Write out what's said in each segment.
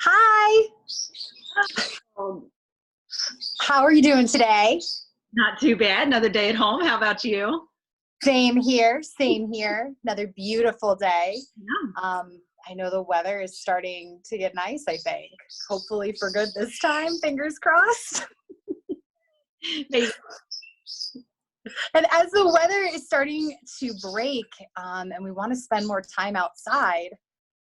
Hi, Oh, how are you doing today? not too bad. Another day at home. How about you? Same here, same here. Another beautiful day. Yeah. I know the weather is starting to get nice, I think. Hopefully for good this time, fingers crossed. Maybe. And as the weather is starting to break and we want to spend more time outside,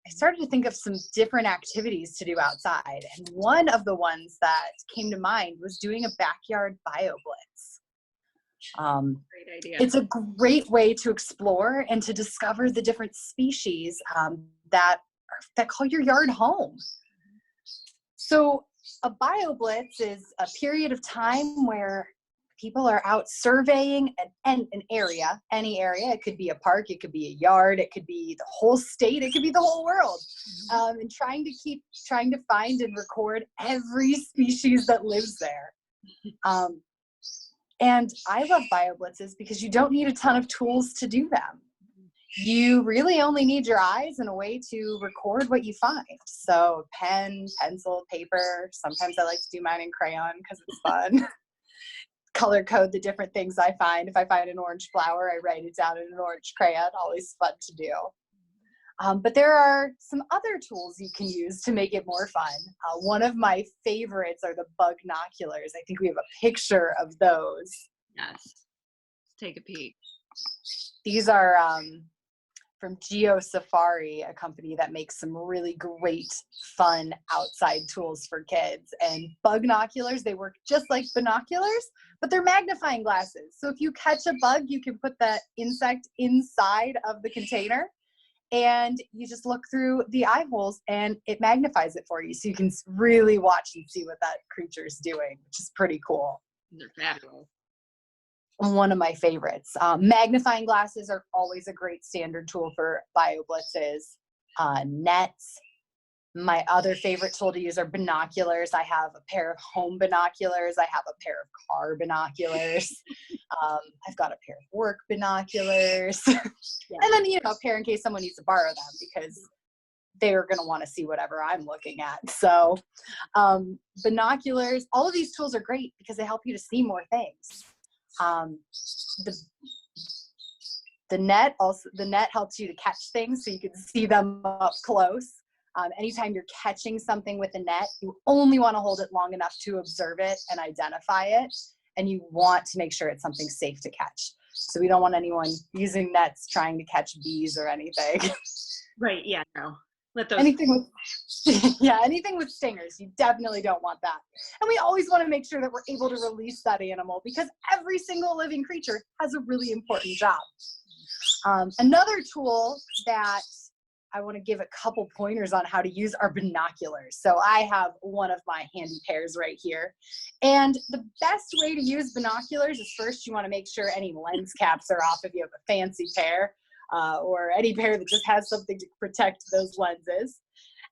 I started to think of some different activities to do outside. And one of the ones that came to mind was doing a backyard BioBlitz. Great idea. It's a great way to explore and to discover the different species that call your yard home. So a BioBlitz is a period of time where people are out surveying an area, any area. It could be a park, it could be a yard, it could be the whole state, it could be the whole world, and trying to find and record every species that lives there. And I love BioBlitzes because you don't need a ton of tools to do them. You really only need your eyes and a way to record what you find. So pen, pencil, paper. Sometimes I like to do mine in crayon because it's fun. Color code the different things I find. If I find an orange flower, I write it down in an orange crayon. Always fun to do. But there are some other tools you can use to make it more fun. One of my favorites are the Binoculars. I think we have a picture of those. Yes. Let's take a peek. These are from Geo Safari, a company that makes some really great, fun outside tools for kids. And Bugnoculars, they work just like binoculars, but they're magnifying glasses. So if you catch a bug, you can put that insect inside of the container and you just look through the eye holes and it magnifies it for you. So you can really watch and see what that creature is doing, which is pretty cool. They're fabulous. One of my favorites. Magnifying glasses are always a great standard tool for BioBlitzes. Nets. My other favorite tool to use are binoculars. I have a pair of home binoculars. I have a pair of car binoculars. I've got a pair of work binoculars. Yeah. And then, a pair in case someone needs to borrow them because they're going to want to see whatever I'm looking at. So binoculars, all of these tools are great because they help you to see more things. The net helps you to catch things so you can see them up close. Anytime you're catching something with a net, you only want to hold it long enough to observe it and identify it, and you want to make sure it's something safe to catch. So we don't want anyone using nets trying to catch bees or anything. Right, yeah, no. Let those anything with stingers, you definitely don't want that. And we always want to make sure that we're able to release that animal because every single living creature has a really important job. Another tool that I want to give a couple pointers on how to use are binoculars. So I have one of my handy pairs right here. And the best way to use binoculars is first you want to make sure any lens caps are off if you have a fancy pair. Or any pair that just has something to protect those lenses.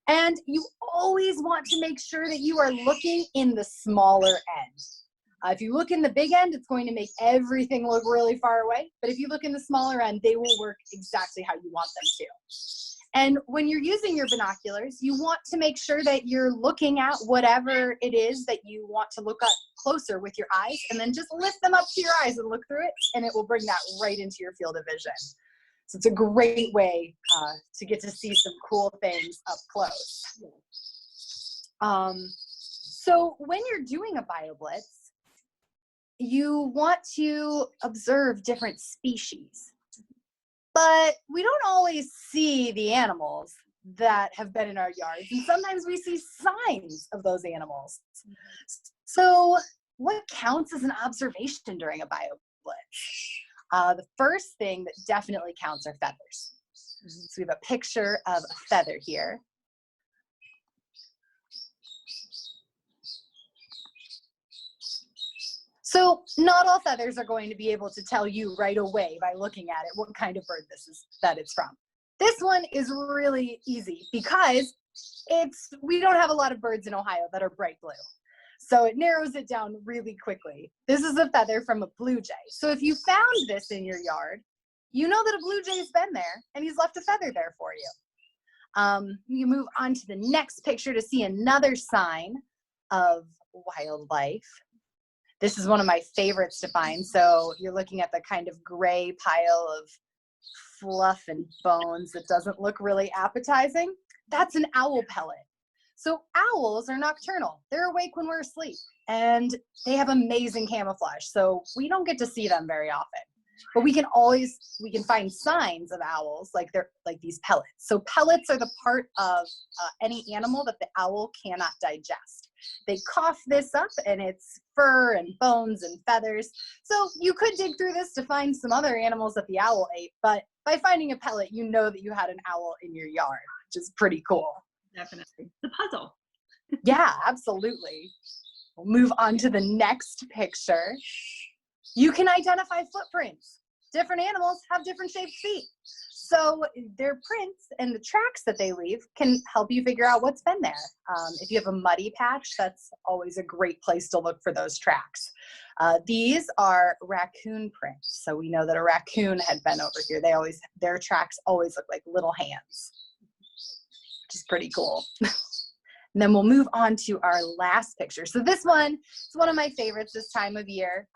And you always want to make sure that you are looking in the smaller end. If you look in the big end, it's going to make everything look really far away. But if you look in the smaller end, they will work exactly how you want them to. And when you're using your binoculars, you want to make sure that you're looking at whatever it is that you want to look at closer with your eyes, and then just lift them up to your eyes and look through it, and it will bring that right into your field of vision. So it's a great way to get to see some cool things up close. So when you're doing a BioBlitz, you want to observe different species. But we don't always see the animals that have been in our yards. And sometimes we see signs of those animals. So what counts as an observation during a BioBlitz? The first thing that definitely counts are feathers. So we have a picture of a feather here. So not all feathers are going to be able to tell you right away by looking at it what kind of bird that it's from. This one is really easy because we don't have a lot of birds in Ohio that are bright blue. So it narrows it down really quickly. This is a feather from a blue jay. So if you found this in your yard, you know that a blue jay's been there and he's left a feather there for you. You move on to the next picture to see another sign of wildlife. This is one of my favorites to find. So you're looking at the kind of gray pile of fluff and bones that doesn't look really appetizing. That's an owl pellet. So owls are nocturnal. They're awake when we're asleep, and they have amazing camouflage. So we don't get to see them very often. But we can find signs of owls like these pellets. So pellets are the part of any animal that the owl cannot digest. They cough this up, and it's fur and bones and feathers. So you could dig through this to find some other animals that the owl ate, but by finding a pellet, you know that you had an owl in your yard, which is pretty cool. Definitely. The puzzle. Yeah, absolutely. We'll move on to the next picture. You can identify footprints. Different animals have different shaped feet. So their prints and the tracks that they leave can help you figure out what's been there. If you have a muddy patch, that's always a great place to look for those tracks. These are raccoon prints. So we know that a raccoon had been over here. Their tracks always look like little hands, which is pretty cool. And then we'll move on to our last picture. So this one is one of my favorites this time of year.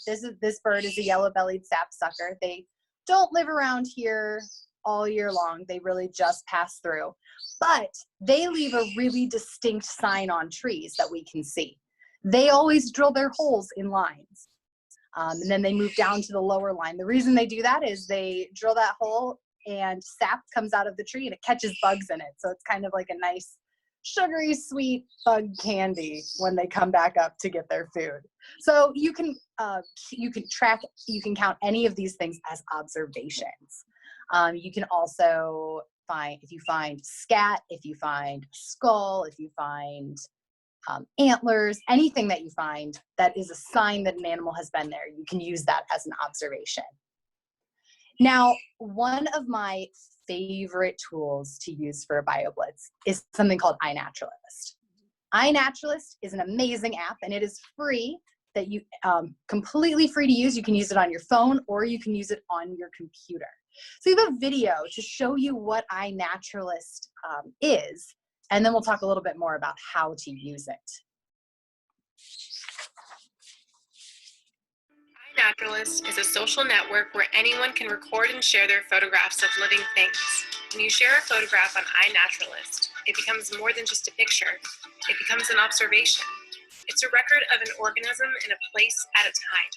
This bird is a yellow-bellied sapsucker. They don't live around here all year long. They really just pass through. But they leave a really distinct sign on trees that we can see. They always drill their holes in lines. And then they move down to the lower line. The reason they do that is they drill that hole and sap comes out of the tree and it catches bugs in it. So it's kind of like a nice sugary sweet bug candy when they come back up to get their food. So you can count any of these things as observations. You can also if you find scat, if you find skull, if you find antlers, anything that you find that is a sign that an animal has been there, you can use that as an observation. Now, one of my favorite tools to use for a BioBlitz is something called iNaturalist. iNaturalist is an amazing app, and it is free, that you completely free to use. You can use it on your phone or you can use it on your computer. So you have a video to show you what iNaturalist is, and then we'll talk a little bit more about how to use it. Naturalist is a social network where anyone can record and share their photographs of living things. When you share a photograph on iNaturalist, it becomes more than just a picture. It becomes an observation. It's a record of an organism in a place at a time.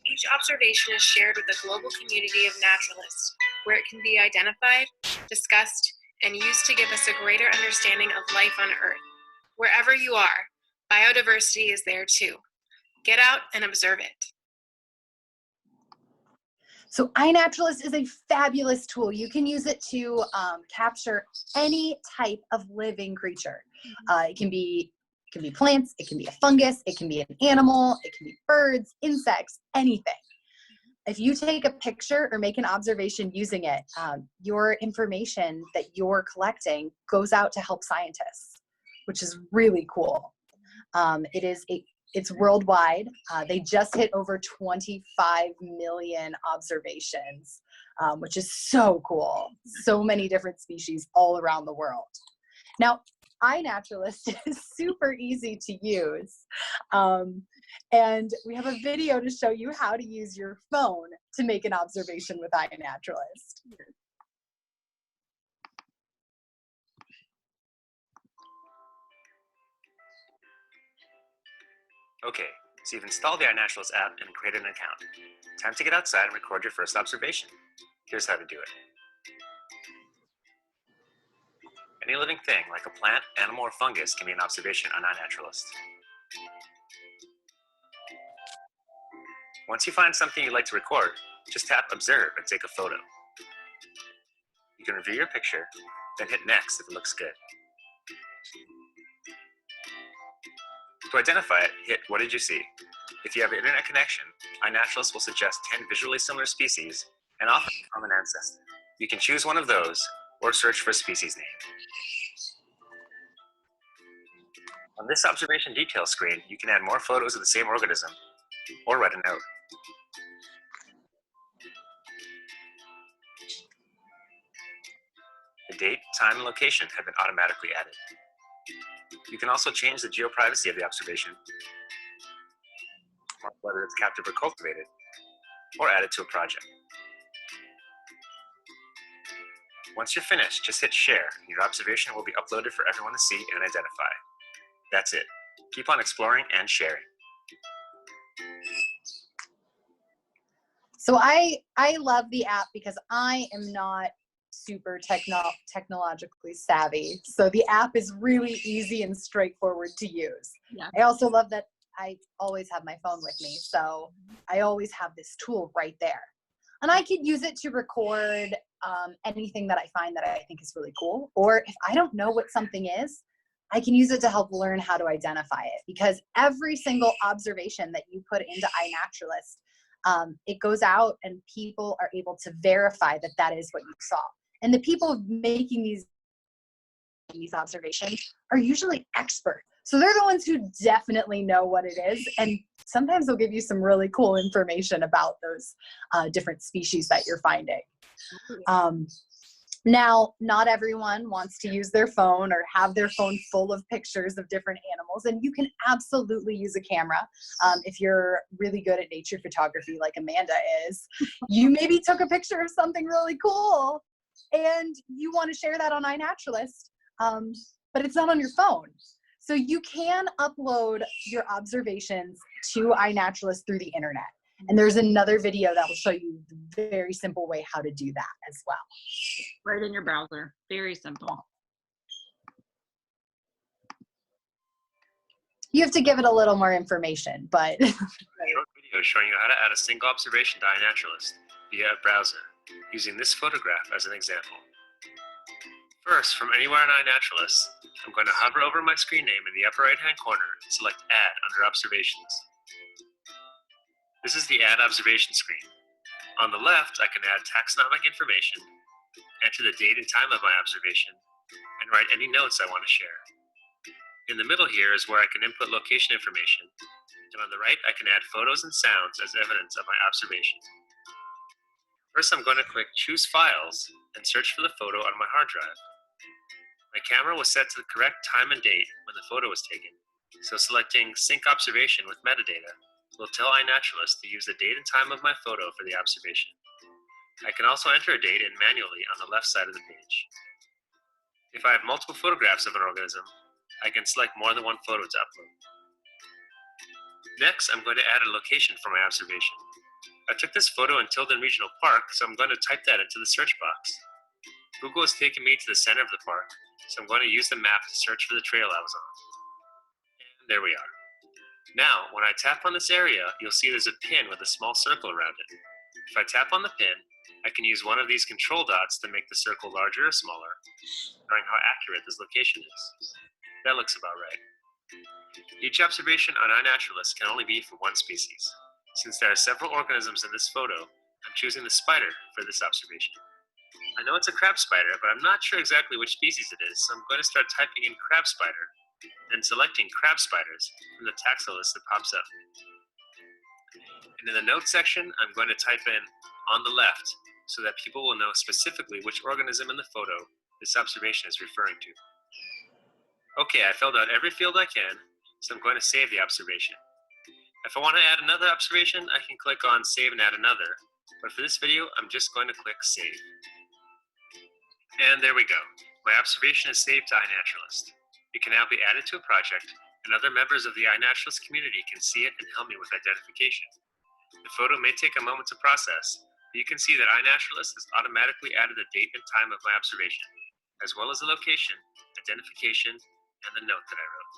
Each observation is shared with a global community of naturalists, where it can be identified, discussed, and used to give us a greater understanding of life on Earth. Wherever you are, biodiversity is there too. Get out and observe it. So iNaturalist is a fabulous tool. You can use it to capture any type of living creature. It can be plants, it can be a fungus, it can be an animal, it can be birds, insects, anything. If you take a picture or make an observation using it, your information that you're collecting goes out to help scientists, which is really cool. It's worldwide. They just hit over 25 million observations, which is so cool. So many different species all around the world. Now, iNaturalist is super easy to use. And we have a video to show you how to use your phone to make an observation with iNaturalist. Okay, so you've installed the iNaturalist app and created an account. Time to get outside and record your first observation. Here's how to do it. Any living thing, like a plant, animal, or fungus, can be an observation on iNaturalist. Once you find something you'd like to record, just tap Observe and take a photo. You can review your picture, then hit Next if it looks good. To identify it, hit What did you see? If you have an internet connection, iNaturalist will suggest 10 visually similar species and often a common ancestor. You can choose one of those or search for a species name. On this observation details screen, you can add more photos of the same organism or write a note. The date, time, and location have been automatically added. You can also change the geoprivacy of the observation, whether it's captive or cultivated, or add it to a project. Once you're finished, just hit share, and your observation will be uploaded for everyone to see and identify. That's it. Keep on exploring and sharing. So I love the app because I am not super technologically savvy. So the app is really easy and straightforward to use. Yeah. I also love that I always have my phone with me. So I always have this tool right there. And I could use it to record anything that I find that I think is really cool. Or if I don't know what something is, I can use it to help learn how to identify it. Because every single observation that you put into iNaturalist, it goes out and people are able to verify that that is what you saw. And the people making these observations are usually expert. So they're the ones who definitely know what it is. And sometimes they'll give you some really cool information about those different species that you're finding. Now, not everyone wants to use their phone or have their phone full of pictures of different animals, and you can absolutely use a camera. If you're really good at nature photography like Amanda is, you maybe took a picture of something really cool and you want to share that on iNaturalist, but it's not on your phone. So you can upload your observations to iNaturalist through the internet. And there's another video that will show you the very simple way how to do that as well. Right in your browser. Very simple. You have to give it a little more information, but. A short video showing you how to add a single observation to iNaturalist via a browser, using this photograph as an example. First, from anywhere on iNaturalist, I'm going to hover over my screen name in the upper right-hand corner and select Add under Observations. This is the Add Observation screen. On the left, I can add taxonomic information, enter the date and time of my observation, and write any notes I want to share. In the middle here is where I can input location information, and on the right, I can add photos and sounds as evidence of my observation. First, I'm going to click Choose Files and search for the photo on my hard drive. My camera was set to the correct time and date when the photo was taken, so selecting Sync Observation with metadata will tell iNaturalist to use the date and time of my photo for the observation. I can also enter a date in manually on the left side of the page. If I have multiple photographs of an organism, I can select more than one photo to upload. Next, I'm going to add a location for my observation. I took this photo in Tilden Regional Park, so I'm going to type that into the search box. Google has taken me to the center of the park, so I'm going to use the map to search for the trail I was on. And there we are. Now, when I tap on this area, you'll see there's a pin with a small circle around it. If I tap on the pin, I can use one of these control dots to make the circle larger or smaller, showing how accurate this location is. That looks about right. Each observation on iNaturalist can only be for one species. Since there are several organisms in this photo, I'm choosing the spider for this observation. I know it's a crab spider, but I'm not sure exactly which species it is, so I'm going to start typing in crab spider, then selecting crab spiders from the taxa list that pops up. And in the notes section, I'm going to type in on the left so that people will know specifically which organism in the photo this observation is referring to. Okay, I filled out every field I can, so I'm going to save the observation. If I want to add another observation, I can click on Save and Add Another, but for this video, I'm just going to click Save. And there we go. My observation is saved to iNaturalist. It can now be added to a project, and other members of the iNaturalist community can see it and help me with identification. The photo may take a moment to process, but you can see that iNaturalist has automatically added the date and time of my observation, as well as the location, identification, and the note that I wrote.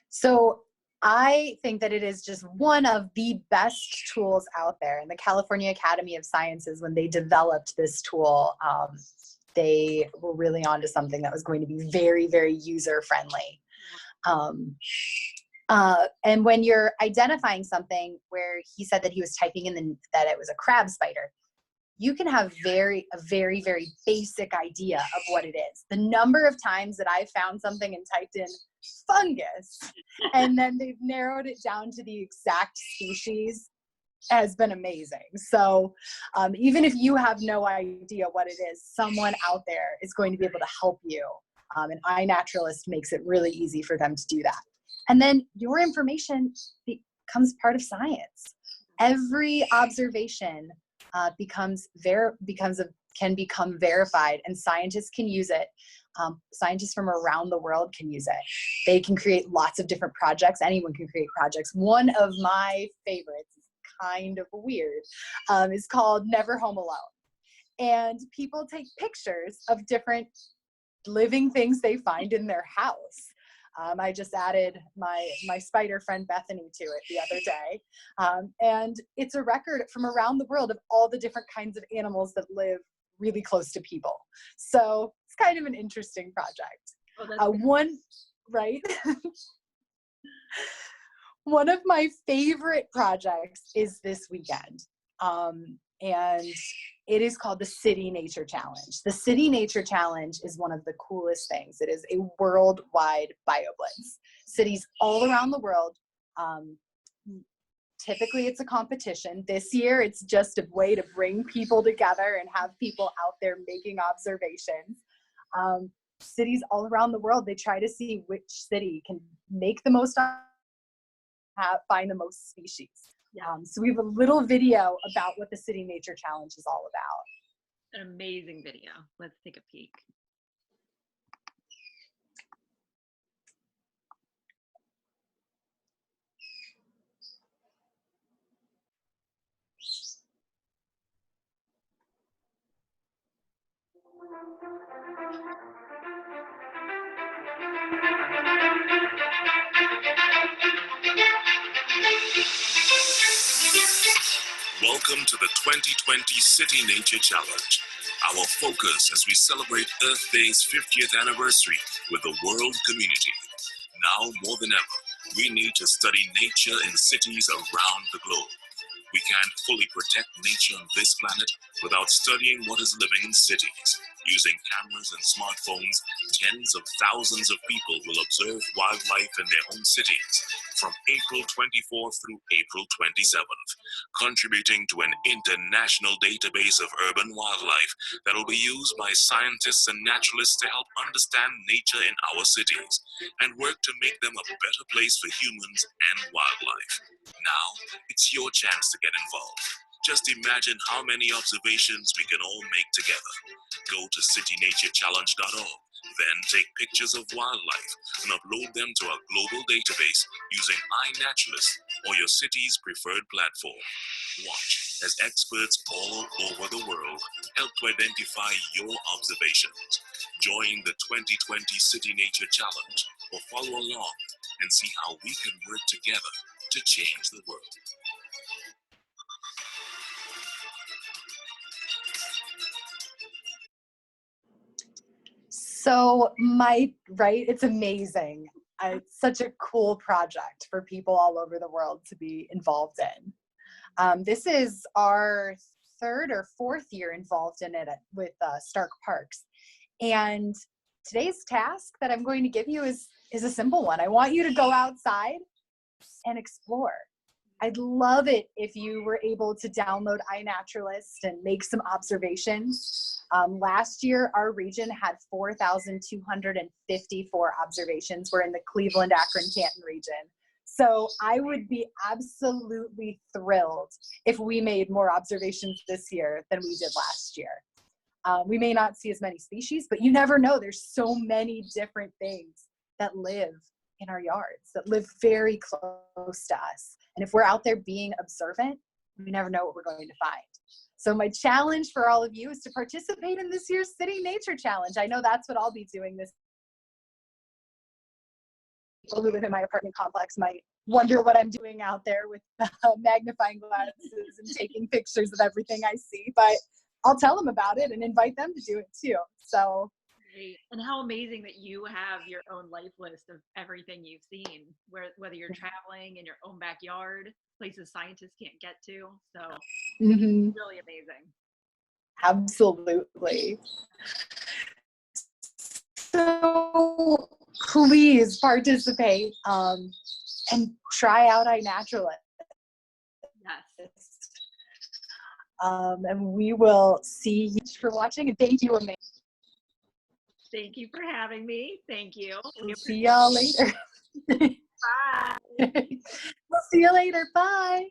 So I think that it is just one of the best tools out there. And the California Academy of Sciences, when they developed this tool, they were really onto something that was going to be very, very user-friendly. And when you're identifying something where he said that he was typing in that it was a crab spider, you can have a very, very basic idea of what it is. The number of times that I found something and typed in fungus, and then they've narrowed it down to the exact species. has been amazing. So even if you have no idea what it is, someone out there is going to be able to help you. And iNaturalist makes it really easy for them to do that. And then your information becomes part of science. Every observation can become verified, and scientists can use it. Scientists from around the world can use it. They can create lots of different projects. Anyone can create projects. One of my favorites, kind of weird, is called Never Home Alone. And people take pictures of different living things they find in their house. I just added my spider friend Bethany to it the other day. And it's a record from around the world of all the different kinds of animals that live really close to people. So it's kind of an interesting project. Right? One of my favorite projects is this weekend. And it is called the City Nature Challenge. The City Nature Challenge is one of the coolest things. It is a worldwide BioBlitz. Cities all around the world. Typically it's a competition. This year it's just a way to bring people together and have people out there making observations. Cities all around the world, they try to see which city can make the most, find the most species. So we have a little video about what the City Nature Challenge is all about. An amazing video. Let's take a peek. Welcome to the 2020 City Nature Challenge. Our focus as we celebrate Earth Day's 50th anniversary with the world community. Now more than ever, we need to study nature in cities around the globe. We can't fully protect nature on this planet without studying what is living in cities. Using cameras and smartphones, tens of thousands of people will observe wildlife in their own cities from April 24th through April 27th, contributing to an international database of urban wildlife that will be used by scientists and naturalists to help understand nature in our cities and work to make them a better place for humans and wildlife. Now, it's your chance to get involved. Just imagine how many observations we can all make together. Go to citynaturechallenge.org, then take pictures of wildlife and upload them to our global database using iNaturalist or your city's preferred platform. Watch as experts all over the world help to identify your observations. Join the 2020 City Nature Challenge or follow along and see how we can work together to change the world. So it's amazing. It's such a cool project for people all over the world to be involved in. This is our third or fourth year involved in it with Stark Parks. And today's task that I'm going to give you is a simple one. I want you to go outside and explore. I'd love it if you were able to download iNaturalist and make some observations. Last year, our region had 4,254 observations. We're in the Cleveland, Akron, Canton region. So I would be absolutely thrilled if we made more observations this year than we did last year. We may not see as many species, but you never know. There's so many different things that live in our yards, that live very close to us. And if we're out there being observant, we never know what we're going to find. So my challenge for all of you is to participate in this year's City Nature Challenge. I know that's what I'll be doing this. People who live in my apartment complex might wonder what I'm doing out there with magnifying glasses and taking pictures of everything I see, but I'll tell them about it and invite them to do it too. So. And how amazing that you have your own life list of everything you've seen, whether you're traveling in your own backyard, places scientists can't get to. So really amazing. Absolutely. So please participate and try out iNaturalist. Yes. And we will see you for watching. And thank you, Amanda. Thank you for having me. Thank you. We'll see y'all later. Bye. We'll see you later. Bye.